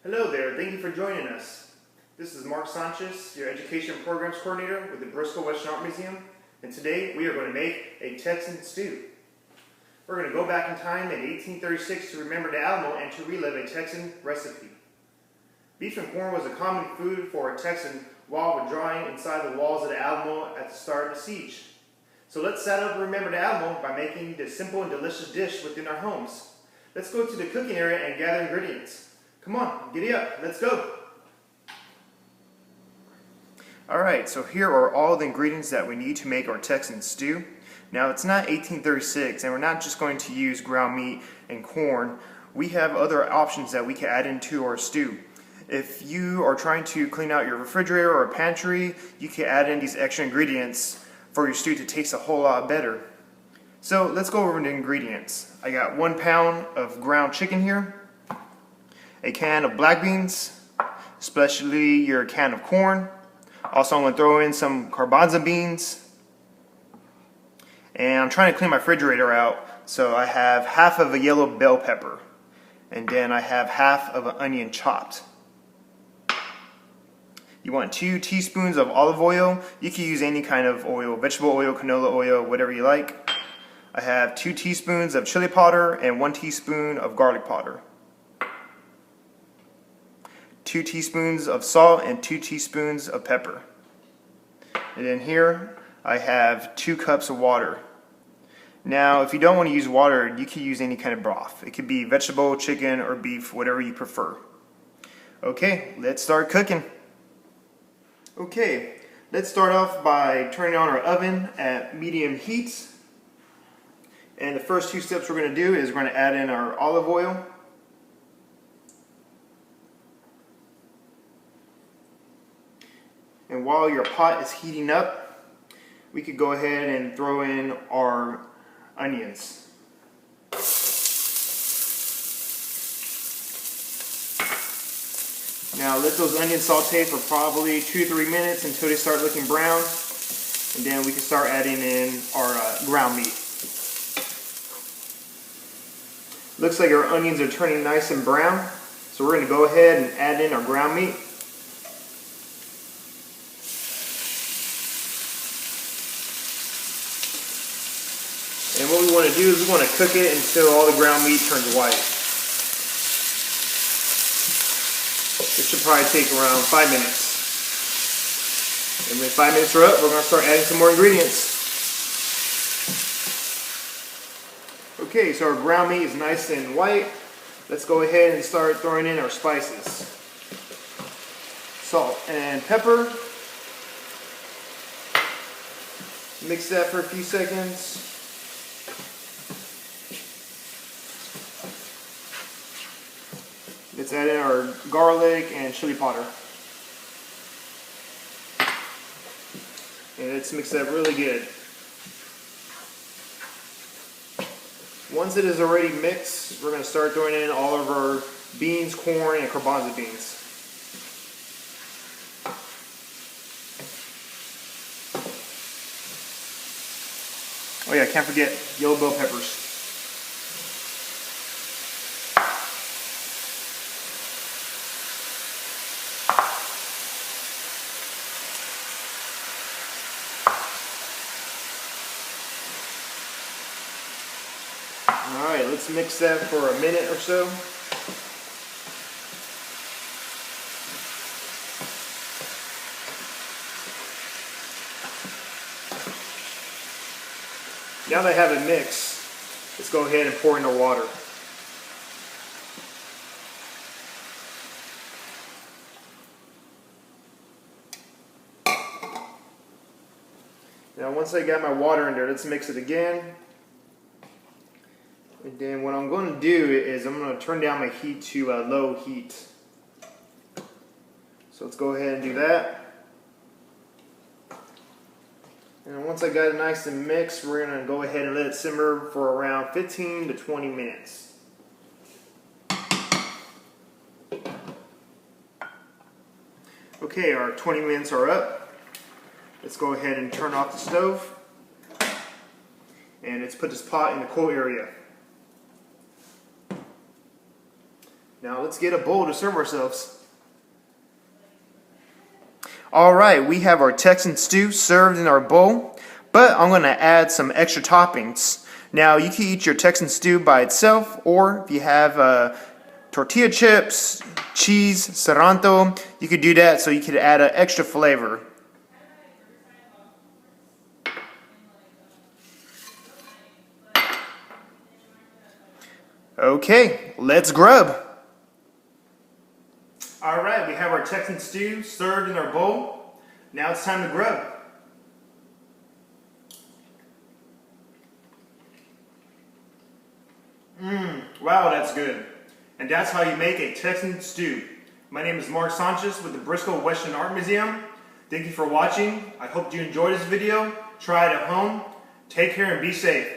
Hello there, thank you for joining us. This is Mark Sanchez, your Education Programs Coordinator with the Bristol Western Art Museum, and today we are going to make a Texan stew. We're going to go back in time in 1836 to remember the Alamo and to relive a Texan recipe. Beef and corn was a common food for a Texan while withdrawing inside the walls of the Alamo at the start of the siege. So let's set up and remember the Alamo by making this simple and delicious dish within our homes. Let's go to the cooking area and gather ingredients. Come on, giddy up, let's go. Alright, so here are all the ingredients that we need to make our Texan stew. Now it's not 1836 and we're not just going to use ground meat and corn. We have other options that we can add into our stew. If you are trying to clean out your refrigerator or pantry, you can add in these extra ingredients for your stew to taste a whole lot better. So let's go over the ingredients. I got 1 pound of ground chicken here, a can of black beans, especially your can of corn. Also, I'm going to throw in some garbanzo beans. And I'm trying to clean my refrigerator out, so I have half of a yellow bell pepper. And then I have half of an onion chopped. You want 2 teaspoons of olive oil. You can use any kind of oil, vegetable oil, canola oil, whatever you like. I have 2 teaspoons of chili powder and 1 teaspoon of garlic powder. 2 teaspoons of salt and 2 teaspoons of pepper. And then here I have 2 cups of water. Now if you don't want to use water, you can use any kind of broth. It could be vegetable, chicken, or beef, whatever you prefer. Okay, let's start cooking. Okay, let's start off by turning on our oven at medium heat. And the first 2 steps we're going to do is we're going to add in our olive oil. And while your pot is heating up, we could go ahead and throw in our onions. Now let those onions saute for probably 2 to 3 minutes until they start looking brown. And then we can start adding in our ground meat. Looks like our onions are turning nice and brown. So we're going to go ahead and add in our ground meat. And what we want to do is we want to cook it until all the ground meat turns white. This should probably take around 5 minutes. And when 5 minutes are up, we're going to start adding some more ingredients. Okay, so our ground meat is nice and white. Let's go ahead and start throwing in our spices. Salt and pepper. Mix that for a few seconds. Let's add in our garlic and chili powder. And let's mix that really good. Once it is already mixed, we're going to start throwing in all of our beans, corn, and garbanzo beans. Oh yeah, can't forget yellow bell peppers. Alright, let's mix that for a minute or so. Now that I have it mixed, let's go ahead and pour in the water. Now once I got my water in there, let's mix it again. And then what I'm going to do is I'm going to turn down my heat to low heat. So let's go ahead and do that. And once I got it nice and mixed, we're going to go ahead and let it simmer for around 15 to 20 minutes. Okay, our 20 minutes are up. Let's go ahead and turn off the stove. And let's put this pot in the cool area. Now let's get a bowl to serve ourselves. Alright, we have our Texan stew served in our bowl, but I'm going to add some extra toppings. Now you can eat your Texan stew by itself, or if you have tortilla chips, cheese, cilantro, you could do that so you could add an extra flavor. Okay, let's grub. Alright, we have our Texan stew served in our bowl. Now it's time to grub. Wow, that's good. And that's how you make a Texan stew. My name is Mark Sanchez with the Bristol Western Art Museum. Thank you for watching. I hope you enjoyed this video. Try it at home. Take care and be safe.